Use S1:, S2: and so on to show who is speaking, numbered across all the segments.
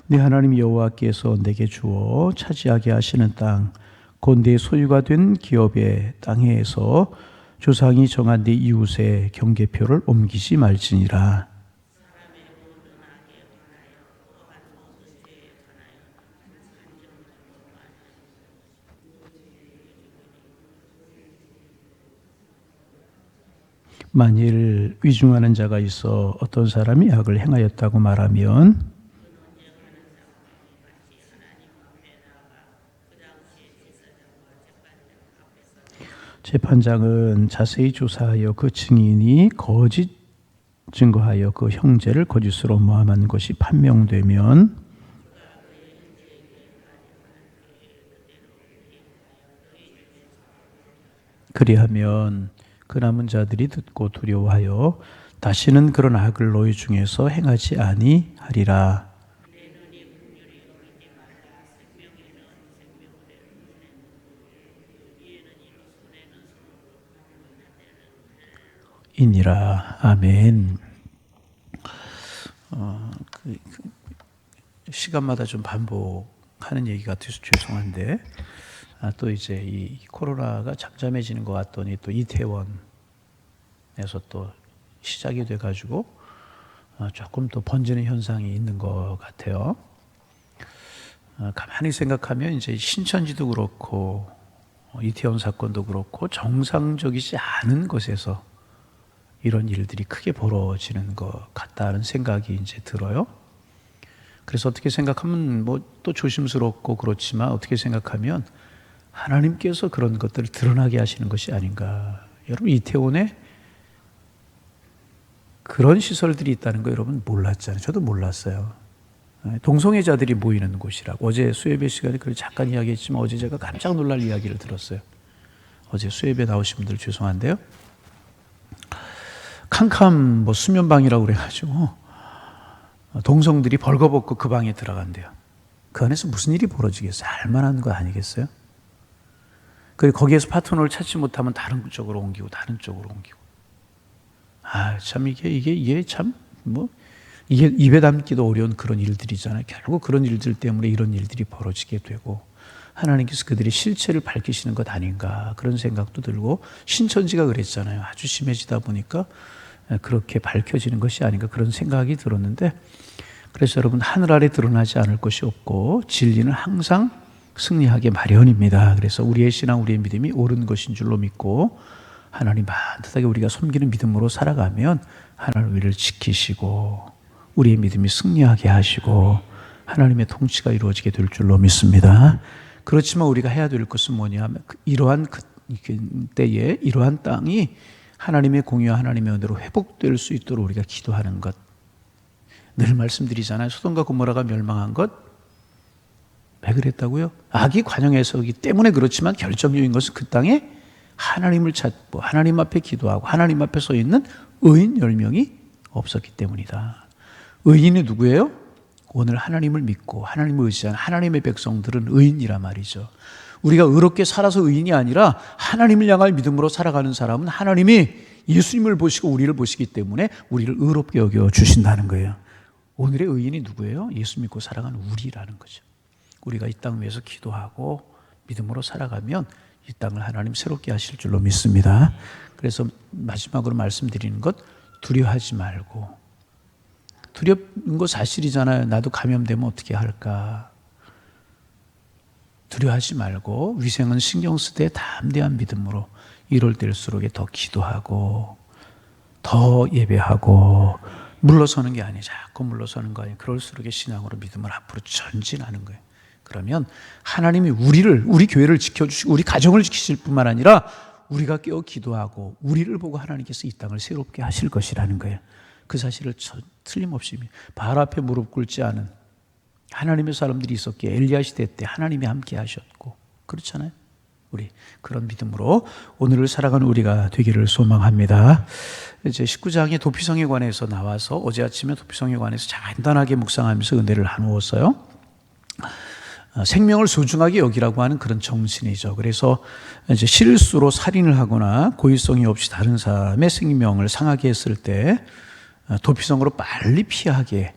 S1: 네 하나님 여호와께서 내게 주어 차지하게 하시는 땅 곧 내 소유가 된 기업의 땅에서 조상이 정한 네 이웃의 경계표를 옮기지 말지니라. 만일 위중하는 자가 있어 어떤 사람이 악을 행하였다고 말하면 재판장은 자세히 조사하여 그 증인이 거짓 증거하여 그 형제를 거짓으로 모함한 것이 판명되면 그리하면 그 남은 자들이 듣고 두려워하여 다시는 그런 악을 너희 중에서 행하지 아니하리라. 이니라. 아멘. 시간마다 좀 반복하는 얘기 같아서 죄송한데 또 이제 이 코로나가 잠잠해지는 것 같더니 또 이태원에서 또 시작이 돼가지고 조금 더 번지는 현상이 있는 것 같아요. 가만히 생각하면 이제 신천지도 그렇고 이태원 사건도 그렇고 정상적이지 않은 곳에서 이런 일들이 크게 벌어지는 것 같다는 생각이 이제 들어요. 그래서 어떻게 생각하면 뭐 또 조심스럽고 그렇지만 어떻게 생각하면 하나님께서 그런 것들을 드러나게 하시는 것이 아닌가. 여러분 이태원에 그런 시설들이 있다는 거 여러분 몰랐잖아요. 저도 몰랐어요. 동성애자들이 모이는 곳이라고. 어제 수예배 시간에 그걸 잠깐 이야기했지만 어제 제가 깜짝 놀랄 이야기를 들었어요. 어제 수예배 나오신 분들 죄송한데요. 캄캄 수면방이라고 그래가지고 동성들이 벌거벗고 그 방에 들어간대요. 그 안에서 무슨 일이 벌어지겠어요? 알만한 거 아니겠어요? 그리고 거기에서 파트너를 찾지 못하면 다른 쪽으로 옮기고 다른 쪽으로 옮기고. 참 이게 참 이게 입에 담기도 어려운 그런 일들이잖아요. 결국 그런 일들 때문에 이런 일들이 벌어지게 되고 하나님께서 그들의 실체를 밝히시는 것 아닌가 그런 생각도 들고 신천지가 그랬잖아요. 아주 심해지다 보니까 그렇게 밝혀지는 것이 아닌가 그런 생각이 들었는데 그래서 여러분 하늘 아래 드러나지 않을 것이 없고 진리는 항상 승리하게 마련입니다. 그래서 우리의 신앙 우리의 믿음이 옳은 것인 줄로 믿고 하나님 반듯하게 우리가 섬기는 믿음으로 살아가면 하나님 우리를 지키시고 우리의 믿음이 승리하게 하시고 하나님의 통치가 이루어지게 될 줄로 믿습니다. 그렇지만 우리가 해야 될 것은 뭐냐 하면 이러한 때에 이러한 땅이 하나님의 공의와 하나님의 은혜로 회복될 수 있도록 우리가 기도하는 것. 늘 말씀드리잖아요. 소돔과 고모라가 멸망한 것. 왜 그랬다고요? 악이 관영해서기 때문에 그렇지만 결정적인 것은 그 땅에 하나님을 찾고 하나님 앞에 기도하고 하나님 앞에 서 있는 의인 10명이 없었기 때문이다. 의인이 누구예요? 오늘 하나님을 믿고 하나님을 의지하는 하나님의 백성들은 의인이란 말이죠. 우리가 의롭게 살아서 의인이 아니라 하나님을 향한 믿음으로 살아가는 사람은 하나님이 예수님을 보시고 우리를 보시기 때문에 우리를 의롭게 여겨 주신다는 거예요. 오늘의 의인이 누구예요? 예수 믿고 살아가는 우리라는 거죠. 우리가 이 땅 위에서 기도하고 믿음으로 살아가면 이 땅을 하나님 새롭게 하실 줄로 믿습니다. 그래서 마지막으로 말씀드리는 것 두려워하지 말고 두려운 거 사실이잖아요. 나도 감염되면 어떻게 할까? 두려워하지 말고 위생은 신경 쓰되 담대한 믿음으로 이럴 때일수록 더 기도하고 더 예배하고 물러서는 게 아니에요. 자꾸 물러서는 거 아니에요. 그럴수록 신앙으로 믿음을 앞으로 전진하는 거예요. 그러면 하나님이 우리 교회를 지켜주시고 우리 가정을 지키실 뿐만 아니라 우리가 깨어 기도하고 우리를 보고 하나님께서 이 땅을 새롭게 하실 것이라는 거예요. 그 사실을 틀림없이 바알 앞에 무릎 꿇지 않은 하나님의 사람들이 있었기에 엘리야 시대 때 하나님이 함께 하셨고 그렇잖아요. 우리 그런 믿음으로 오늘을 살아가는 우리가 되기를 소망합니다. 이제 19장의 도피성에 관해서 나와서 어제 아침에 도피성에 관해서 간단하게 묵상하면서 은혜를 나누었어요. 생명을 소중하게 여기라고 하는 그런 정신이죠. 그래서 이제 실수로 살인을 하거나 고의성이 없이 다른 사람의 생명을 상하게 했을 때 도피성으로 빨리 피하게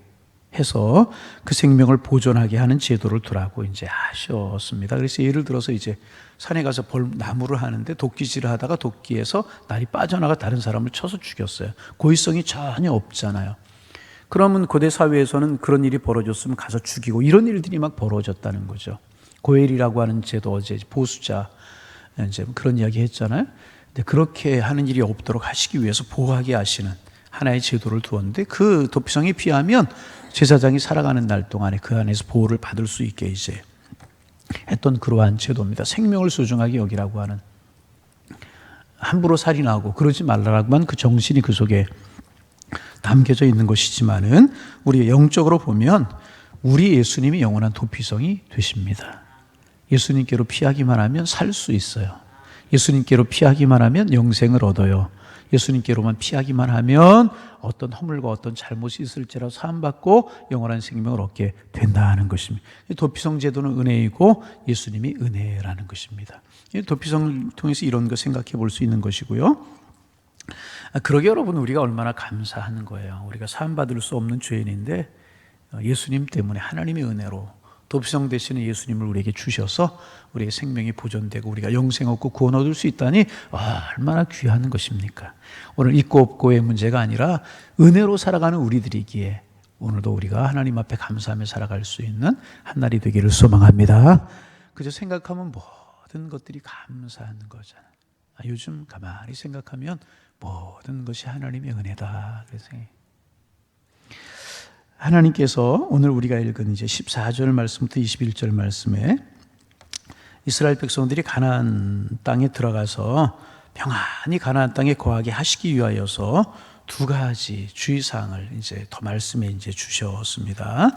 S1: 해서 그 생명을 보존하게 하는 제도를 두라고 이제 하셨습니다. 그래서 예를 들어서 이제 산에 가서 나무를 하는데 도끼질을 하다가 도끼에서 날이 빠져나가 다른 사람을 쳐서 죽였어요. 고의성이 전혀 없잖아요. 그러면 고대 사회에서는 그런 일이 벌어졌으면 가서 죽이고 이런 일들이 막 벌어졌다는 거죠. 고엘이라고 하는 제도 어제 보수자 이제 그런 이야기 했잖아요. 근데 그렇게 하는 일이 없도록 하시기 위해서 보호하게 하시는 하나의 제도를 두었는데 그 도피성에 피하면 제사장이 살아가는 날 동안에 그 안에서 보호를 받을 수 있게 이제 했던 그러한 제도입니다. 생명을 소중하게 여기라고 하는, 함부로 살인하고 그러지 말라라고만 그 정신이 그 속에 담겨져 있는 것이지만은 우리 영적으로 보면 우리 예수님이 영원한 도피성이 되십니다. 예수님께로 피하기만 하면 살 수 있어요. 예수님께로 피하기만 하면 영생을 얻어요. 예수님께로만 피하기만 하면 어떤 허물과 어떤 잘못이 있을지라도 사함받고 영원한 생명을 얻게 된다는 것입니다. 도피성 제도는 은혜이고 예수님이 은혜라는 것입니다. 도피성을 통해서 이런 거 생각해 볼 수 있는 것이고요. 그러게 여러분, 우리가 얼마나 감사하는 거예요. 우리가 사함받을 수 없는 죄인인데 예수님 때문에 하나님의 은혜로 도피성 되시는 예수님을 우리에게 주셔서 우리의 생명이 보존되고 우리가 영생 얻고 구원 얻을 수 있다니 얼마나 귀한 것입니까? 오늘 있고 없고의 문제가 아니라 은혜로 살아가는 우리들이기에 오늘도 우리가 하나님 앞에 감사하며 살아갈 수 있는 한 날이 되기를 소망합니다. 그저 생각하면 모든 것들이 감사한 거잖아요. 요즘 가만히 생각하면 모든 것이 하나님의 은혜다. 그래서 하나님께서 오늘 우리가 읽은 이제 14절 말씀부터 21절 말씀에 이스라엘 백성들이 가나안 땅에 들어가서 평안히 가나안 땅에 거하게 하시기 위하여서 두 가지 주의사항을 이제 더 말씀에 이제 주셨습니다.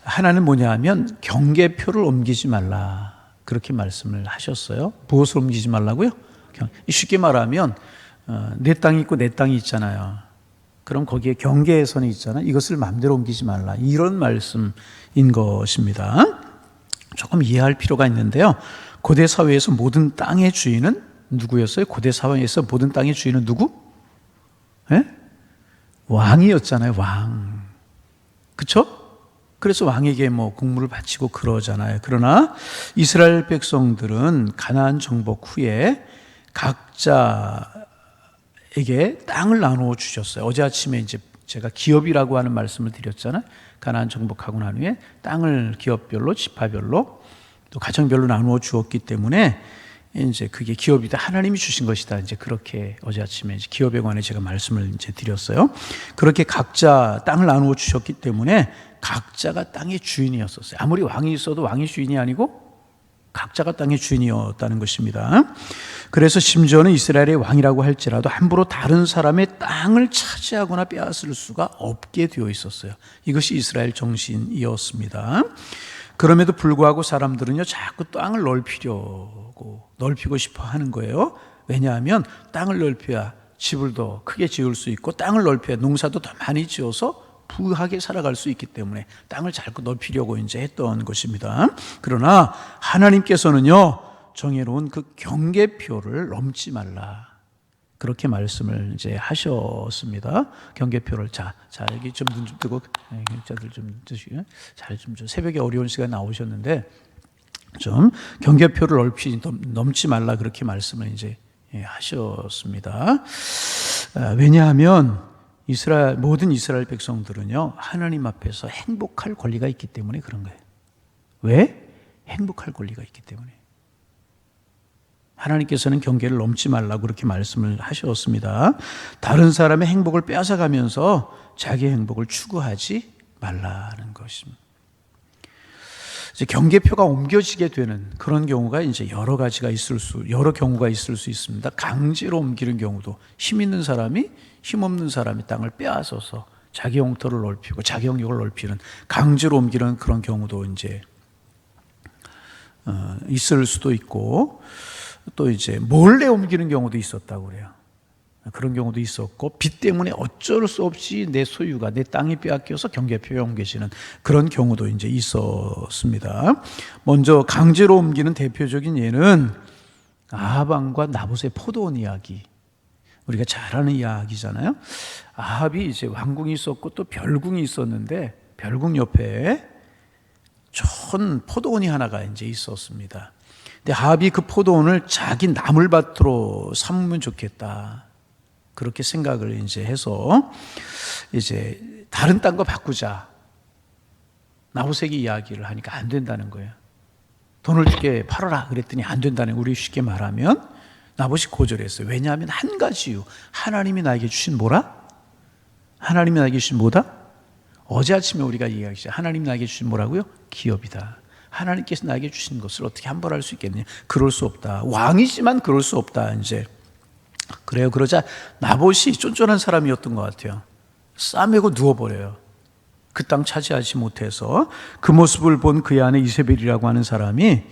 S1: 하나는 뭐냐 하면 경계표를 옮기지 말라. 그렇게 말씀을 하셨어요. 무엇을 옮기지 말라고요? 쉽게 말하면 내 땅이 있고 내 땅이 있잖아요. 그럼 거기에 경계선이 있잖아요. 이것을 마음대로 옮기지 말라. 이런 말씀인 것입니다. 조금 이해할 필요가 있는데요. 고대 사회에서 모든 땅의 주인은 누구였어요? 고대 사회에서 모든 땅의 주인은 누구? 예? 왕이었잖아요. 왕. 그렇죠? 그래서 왕에게 뭐 공물을 바치고 그러잖아요. 그러나 이스라엘 백성들은 가나안 정복 후에 각자에게 땅을 나누어 주셨어요. 어제 아침에 이제 제가 기업이라고 하는 말씀을 드렸잖아요. 가나안 정복하고 난 후에 땅을 기업별로, 지파별로, 또 가정별로 나누어 주었기 때문에 이제 그게 기업이다. 하나님이 주신 것이다. 이제 그렇게 어제 아침에 이제 기업에 관해 제가 말씀을 이제 드렸어요. 그렇게 각자 땅을 나누어 주셨기 때문에 각자가 땅의 주인이었었어요. 아무리 왕이 있어도 왕이 주인이 아니고 각자가 땅의 주인이었다는 것입니다. 그래서 심지어는 이스라엘의 왕이라고 할지라도 함부로 다른 사람의 땅을 차지하거나 빼앗을 수가 없게 되어 있었어요. 이것이 이스라엘 정신이었습니다. 그럼에도 불구하고 사람들은요, 자꾸 땅을 넓히고 싶어 하는 거예요. 왜냐하면 땅을 넓혀야 집을 더 크게 지을 수 있고 땅을 넓혀야 농사도 더 많이 지어서 부하게 살아갈 수 있기 때문에 땅을 자꾸 넓히려고 이제 했던 것입니다. 그러나 하나님께서는요, 정해놓은 그 경계표를 넘지 말라. 그렇게 말씀을 이제 하셨습니다. 경계표를 여기 좀 눈 좀 뜨고 자들 좀 드시고요. 좀 새벽에 어려운 시간 나오셨는데 좀 경계표를 넘지 말라 그렇게 말씀을 이제 하셨습니다. 왜냐하면 모든 이스라엘 백성들은요, 하나님 앞에서 행복할 권리가 있기 때문에 그런 거예요. 왜? 행복할 권리가 있기 때문에. 하나님께서는 경계를 넘지 말라고 그렇게 말씀을 하셨습니다. 다른 사람의 행복을 빼앗아가면서 자기의 행복을 추구하지 말라는 것입니다. 이제 경계표가 옮겨지게 되는 그런 경우가 이제 여러 경우가 있을 수 있습니다. 강제로 옮기는 경우도, 힘 있는 사람이 힘 없는 사람이 땅을 빼앗아서 자기 영토를 넓히고 자기 영역을 넓히는, 강제로 옮기는 그런 경우도 이제 있을 수도 있고, 또 이제 몰래 옮기는 경우도 있었다고 그래요. 그런 경우도 있었고, 빚 때문에 어쩔 수 없이 내 소유가, 내 땅이 빼앗겨서 경계표에 옮겨지는 그런 경우도 이제 있었습니다. 먼저 강제로 옮기는 대표적인 예는 아합 왕과 나봇의 포도원 이야기. 우리가 잘 아는 이야기잖아요. 아합이 이제 왕궁이 있었고 또 별궁이 있었는데 별궁 옆에 좋은 포도원이 하나가 이제 있었습니다. 근데 아합이 그 포도원을 자기 나물밭으로 삼으면 좋겠다. 그렇게 생각을 이제 해서 이제 다른 땅과 바꾸자. 나봇에게 이야기를 하니까 안 된다는 거예요. 돈을 줄게 팔아라 그랬더니 안 된다는 거예요. 우리 쉽게 말하면 나봇이 거절했어요. 왜냐하면 한 가지 이유. 하나님이 나에게 주신 뭐라? 하나님이 나에게 주신 뭐다? 어제 아침에 우리가 이야기했죠. 하나님이 나에게 주신 뭐라고요? 기업이다. 하나님께서 나에게 주신 것을 어떻게 함부로 할 수 있겠느냐? 그럴 수 없다. 왕이지만 그럴 수 없다. 이제 그래요. 그러자 나봇이 쫀쫀한 사람이었던 것 같아요. 싸매고 누워버려요. 그 땅 차지하지 못해서. 그 모습을 본 그의 아내 이세벨이라고 하는 사람이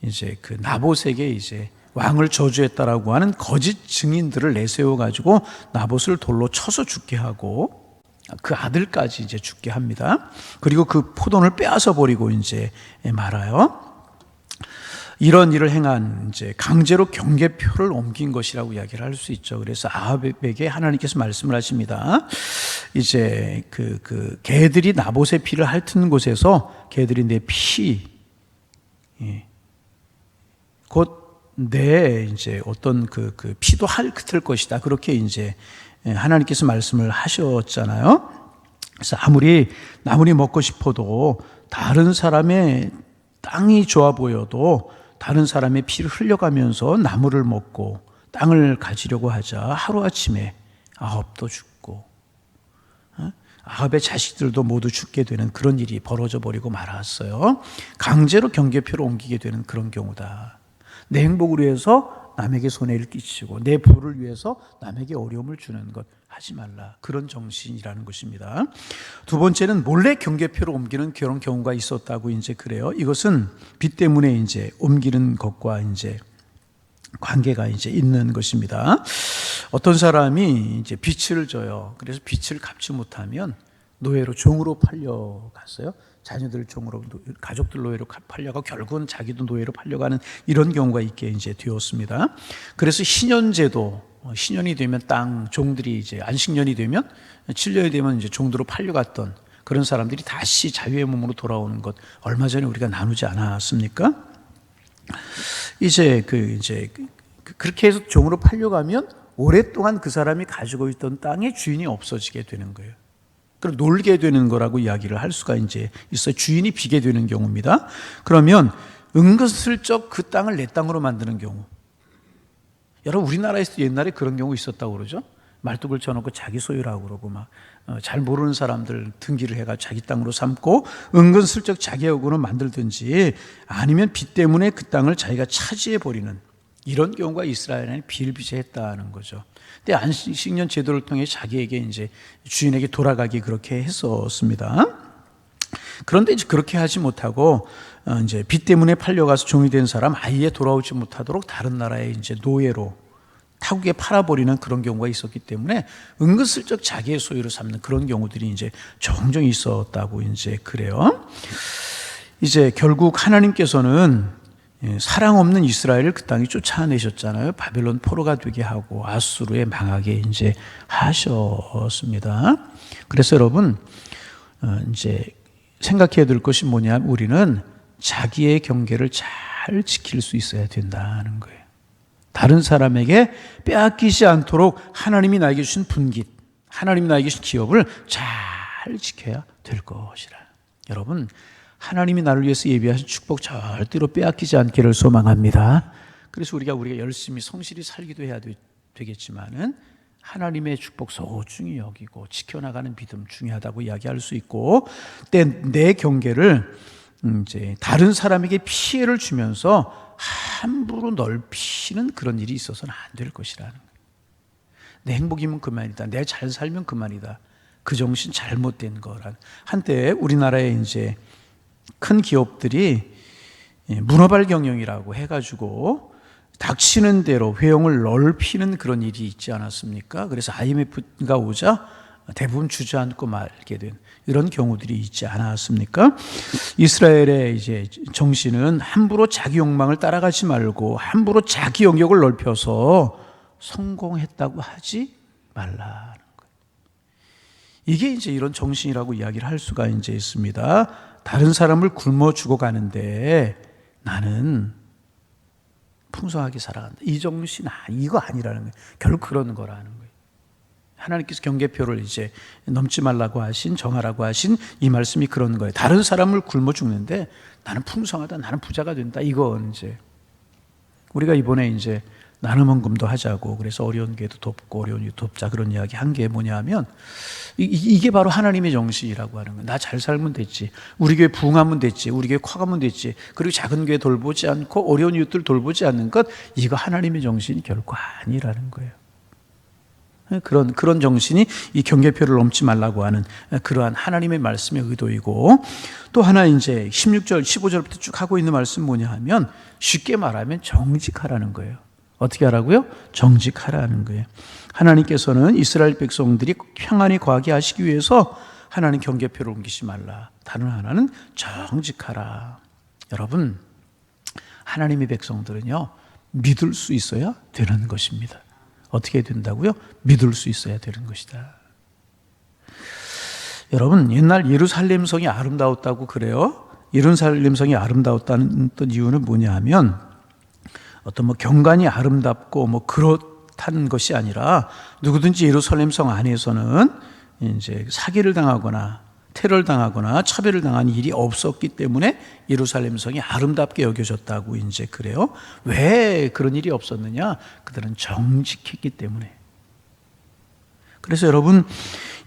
S1: 이제 그 나봇에게 이제 왕을 저주했다라고 하는 거짓 증인들을 내세워 가지고 나봇을 돌로 쳐서 죽게 하고 그 아들까지 이제 죽게 합니다. 그리고 그 포도원을 빼앗아 버리고 이제 말아요. 이런 일을 행한 이제 강제로 경계표를 옮긴 것이라고 이야기를 할 수 있죠. 그래서 아합에게 하나님께서 말씀을 하십니다. 이제 그 개들이 나봇의 피를 핥는 곳에서 개들이 내 피, 곧 내 이제 어떤 그 피도 핥을 것이다. 그렇게 이제 하나님께서 말씀을 하셨잖아요. 그래서 아무리 나물이 먹고 싶어도 다른 사람의 땅이 좋아 보여도 다른 사람의 피를 흘려가면서 나물을 먹고 땅을 가지려고 하자 하루아침에 아합도 죽고 아합의 자식들도 모두 죽게 되는 그런 일이 벌어져 버리고 말았어요. 강제로 경계표를 옮기게 되는 그런 경우다. 내 행복을 위해서 남에게 손해를 끼치고 내 부를 위해서 남에게 어려움을 주는 것 하지 말라. 그런 정신이라는 것입니다. 두 번째는 몰래 경계표를 옮기는 그런 경우가 있었다고 이제 그래요. 이것은 빚 때문에 이제 옮기는 것과 이제 관계가 이제 있는 것입니다. 어떤 사람이 이제 빚을 져요. 그래서 빚을 갚지 못하면 노예로 종으로 팔려갔어요. 자녀들 종으로, 가족들 노예로 팔려가 결국은 자기도 노예로 팔려가는 이런 경우가 있게 이제 되었습니다. 그래서 신년제도, 신년이 되면 땅 종들이 이제 안식년이 되면 7년이 되면 이제 종도로 팔려갔던 그런 사람들이 다시 자유의 몸으로 돌아오는 것 얼마 전에 우리가 나누지 않았습니까? 이제 그렇게 해서 종으로 팔려가면 오랫동안 그 사람이 가지고 있던 땅의 주인이 없어지게 되는 거예요. 그럼 놀게 되는 거라고 이야기를 할 수가 이제 있어요. 주인이 비게 되는 경우입니다. 그러면 은근슬쩍 그 땅을 내 땅으로 만드는 경우. 여러분 우리나라에서도 옛날에 그런 경우 있었다고 그러죠. 말뚝을 쳐놓고 자기 소유라고 그러고 막 잘 모르는 사람들 등기를 해가 자기 땅으로 삼고 은근슬쩍 자기하고는 만들든지 아니면 빚 때문에 그 땅을 자기가 차지해 버리는 이런 경우가 이스라엘에 비일비재했다는 거죠. 근데 안식년 제도를 통해 자기에게 이제 주인에게 돌아가기 그렇게 했었습니다. 그런데 이제 그렇게 하지 못하고 이제 빚 때문에 팔려가서 종이 된 사람 아예 돌아오지 못하도록 다른 나라에 이제 노예로 타국에 팔아버리는 그런 경우가 있었기 때문에 은근슬쩍 자기의 소유로 삼는 그런 경우들이 이제 종종 있었다고 이제 그래요. 이제 결국 하나님께서는 사랑 없는 이스라엘을 그 땅에 쫓아내셨잖아요. 바벨론 포로가 되게 하고 아수르에 망하게 이제 하셨습니다. 그래서 여러분 이제 생각해야 될 것이 뭐냐면 우리는 자기의 경계를 잘 지킬 수 있어야 된다는 거예요. 다른 사람에게 빼앗기지 않도록 하나님이 나에게 주신 분깃, 하나님이 나에게 주신 기업을 잘 지켜야 될 것이라. 여러분 하나님이 나를 위해서 예비하신 축복 절대로 빼앗기지 않기를 소망합니다. 그래서 우리가 열심히 성실히 살기도 해야 되겠지만은 하나님의 축복 소중히 여기고 지켜나가는 믿음 중요하다고 이야기할 수 있고 내 경계를 이제 다른 사람에게 피해를 주면서 함부로 넓히는 그런 일이 있어서는 안 될 것이라는 거예요. 내 행복이면 그만이다. 내 잘 살면 그만이다. 그 정신 잘못된 거란. 한때 우리나라에 이제 큰 기업들이 문어발 경영이라고 해가지고 닥치는 대로 회용을 넓히는 그런 일이 있지 않았습니까? 그래서 IMF가 오자 대부분 주저앉고 말게 된 이런 경우들이 있지 않았습니까? 이스라엘의 이제 정신은 함부로 자기 욕망을 따라가지 말고 함부로 자기 영역을 넓혀서 성공했다고 하지 말라는 거예요. 이게 이제 이런 정신이라고 이야기를 할 수가 이제 있습니다. 다른 사람을 굶어 죽어 가는데 나는 풍성하게 살아간다. 이 정신, 이거 아니라는 거예요. 결국 그런 거라는 거예요. 하나님께서 경계표를 이제 넘지 말라고 하신, 정하라고 하신 이 말씀이 그런 거예요. 다른 사람을 굶어 죽는데 나는 풍성하다, 나는 부자가 된다. 이건 이제 우리가 이번에 이제 나눔 헌금도 하자고, 그래서 어려운 교회도 돕고 어려운 유 돕자, 그런 이야기 한 게 뭐냐면 이게 바로 하나님의 정신이라고 하는 거예요. 나 잘 살면 됐지, 우리 교회 부흥하면 됐지, 우리 교회 커가면 됐지, 그리고 작은 교회 돌보지 않고 어려운 이웃들 돌보지 않는 것, 이거 하나님의 정신이 결코 아니라는 거예요. 그런 정신이 이 경계표를 넘지 말라고 하는 그러한 하나님의 말씀의 의도이고, 또 하나 이제 16절 15절부터 쭉 하고 있는 말씀 뭐냐 하면, 쉽게 말하면 정직하라는 거예요. 어떻게 하라고요? 정직하라는 거예요. 하나님께서는 이스라엘 백성들이 평안히 거하게 하시기 위해서 하나님 경계표를 옮기지 말라. 다른 하나는 정직하라. 여러분, 하나님의 백성들은요, 믿을 수 있어야 되는 것입니다. 어떻게 된다고요? 믿을 수 있어야 되는 것이다. 여러분, 옛날 예루살렘 성이 아름다웠다고 그래요. 예루살렘 성이 아름다웠다는 또 이유는 뭐냐 하면, 어떤 경관이 아름답고 그렇다는 것이 아니라, 누구든지 예루살렘 성 안에서는 이제 사기를 당하거나 테러를 당하거나 차별을 당한 일이 없었기 때문에 예루살렘 성이 아름답게 여겨졌다고 이제 그래요. 왜 그런 일이 없었느냐? 그들은 정직했기 때문에. 그래서 여러분,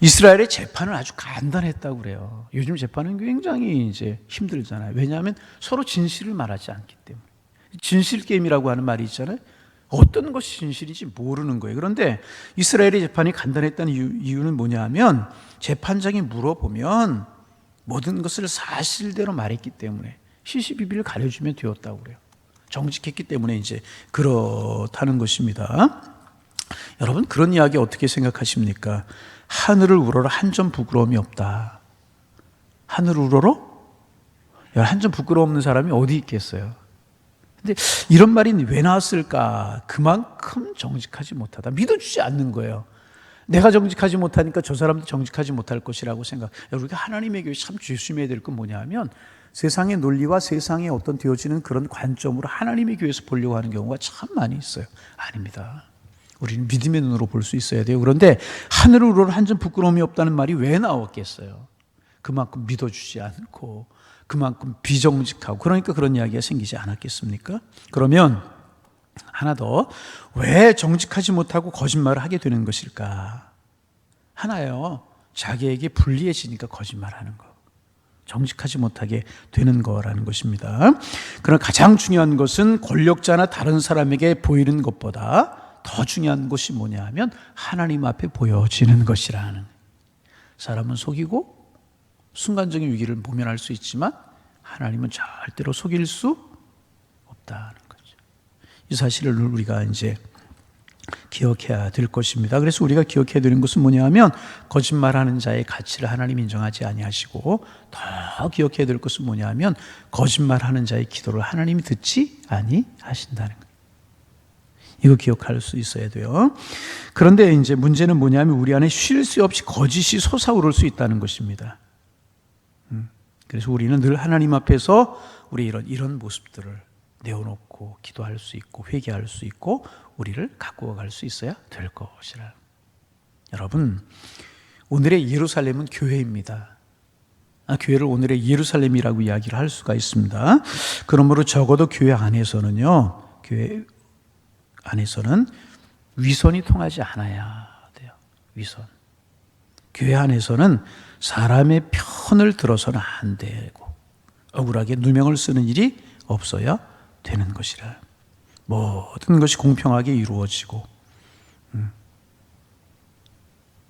S1: 이스라엘의 재판은 아주 간단했다고 그래요. 요즘 재판은 굉장히 이제 힘들잖아요. 왜냐하면 서로 진실을 말하지 않기 때문에. 진실 게임이라고 하는 말이 있잖아요. 어떤 것이 진실인지 모르는 거예요. 그런데 이스라엘의 재판이 간단했다는 이유는 뭐냐 하면, 재판장이 물어보면 모든 것을 사실대로 말했기 때문에 시시비비를 가려주면 되었다고 그래요. 정직했기 때문에 이제 그렇다는 것입니다. 여러분, 그런 이야기 어떻게 생각하십니까? 하늘을 우러러 한 점 부끄러움이 없다. 하늘을 우러러? 한 점 부끄러움 없는 사람이 어디 있겠어요? 근데 이런 말이 왜 나왔을까? 그만큼 정직하지 못하다. 믿어주지 않는 거예요. 내가 정직하지 못하니까 저 사람도 정직하지 못할 것이라고 생각. 우리가 하나님의 교회 참 조심해야 될 건 뭐냐 하면, 세상의 논리와 세상에 어떤 되어지는 그런 관점으로 하나님의 교회에서 보려고 하는 경우가 참 많이 있어요. 아닙니다. 우리는 믿음의 눈으로 볼 수 있어야 돼요. 그런데 하늘을 우러러 한 점 부끄러움이 없다는 말이 왜 나왔겠어요? 그만큼 믿어주지 않고 그만큼 비정직하고, 그러니까 그런 이야기가 생기지 않았겠습니까? 그러면 하나 더, 왜 정직하지 못하고 거짓말을 하게 되는 것일까? 하나요, 자기에게 불리해지니까 거짓말하는 거, 정직하지 못하게 되는 거라는 것입니다. 그러나 가장 중요한 것은 권력자나 다른 사람에게 보이는 것보다 더 중요한 것이 뭐냐 하면, 하나님 앞에 보여지는 것이라는. 사람은 속이고 순간적인 위기를 모면할 수 있지만 하나님은 절대로 속일 수 없다는 거죠. 이 사실을 우리가 이제 기억해야 될 것입니다. 그래서 우리가 기억해야 되는 것은 뭐냐 하면, 거짓말하는 자의 가치를 하나님 인정하지 아니하시고, 더 기억해야 될 것은 뭐냐 하면, 거짓말하는 자의 기도를 하나님이 듣지 아니하신다는 거예요. 이거 기억할 수 있어야 돼요. 그런데 이제 문제는 뭐냐 하면, 우리 안에 쉴 새 없이 거짓이 솟아오를 수 있다는 것입니다. 그래서 우리는 늘 하나님 앞에서 우리 이런 모습들을 내어놓고 기도할 수 있고 회개할 수 있고 우리를 가꾸어 갈 수 있어야 될 것이라. 여러분, 오늘의 예루살렘은 교회입니다. 교회를 오늘의 예루살렘이라고 이야기를 할 수가 있습니다. 그러므로 적어도 교회 안에서는요, 교회 안에서는 위선이 통하지 않아야 돼요. 위선. 교회 안에서는 사람의 편을 들어서는 안 되고, 억울하게 누명을 쓰는 일이 없어야 되는 것이라. 모든 것이 공평하게 이루어지고,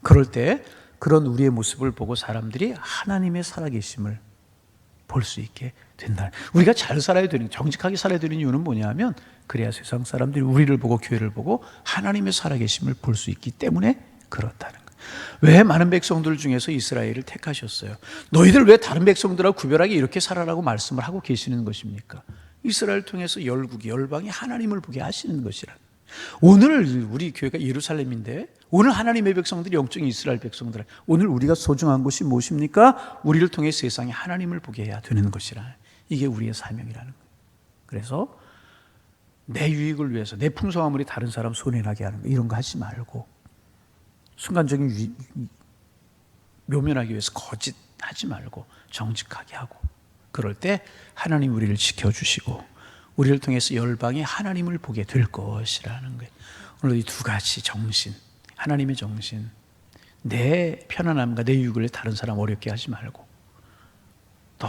S1: 그럴 때 그런 우리의 모습을 보고 사람들이 하나님의 살아계심을 볼 수 있게 된다. 우리가 잘 살아야 되는, 정직하게 살아야 되는 이유는 뭐냐 하면, 그래야 세상 사람들이 우리를 보고 교회를 보고 하나님의 살아계심을 볼 수 있기 때문에 그렇다는 거예요. 왜 많은 백성들 중에서 이스라엘을 택하셨어요? 너희들 왜 다른 백성들하고 구별하게 이렇게 살아라고 말씀을 하고 계시는 것입니까? 이스라엘 통해서 열국이, 열방이 하나님을 보게 하시는 것이라. 오늘 우리 교회가 예루살렘인데 오늘 하나님의 백성들이 영적인 이스라엘 백성들, 오늘 우리가 소중한 것이 무엇입니까? 우리를 통해 세상에 하나님을 보게 해야 되는 것이라. 이게 우리의 사명이라는 거예요. 그래서 내 유익을 위해서 내 풍성함을 다른 사람 손해나게 하는 거, 이런 거 하지 말고, 순간적인 묘면하기 위해서 거짓하지 말고 정직하게 하고, 그럴 때 하나님 우리를 지켜주시고 우리를 통해서 열방이 하나님을 보게 될 것이라는 거예요. 오늘 이 두 가지 정신, 하나님의 정신, 내 편안함과 내 유익을 다른 사람 어렵게 하지 말고, 또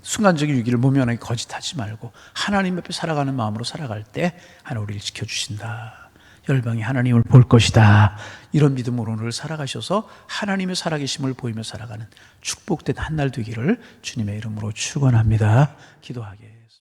S1: 순간적인 유익을 모면하게 거짓하지 말고 하나님 앞에 살아가는 마음으로 살아갈 때 하나님 우리를 지켜주신다, 열방이 하나님을 볼 것이다, 이런 믿음으로 오늘 살아가셔서 하나님의 살아계심을 보이며 살아가는 축복된 한 날 되기를 주님의 이름으로 축원합니다. 기도하게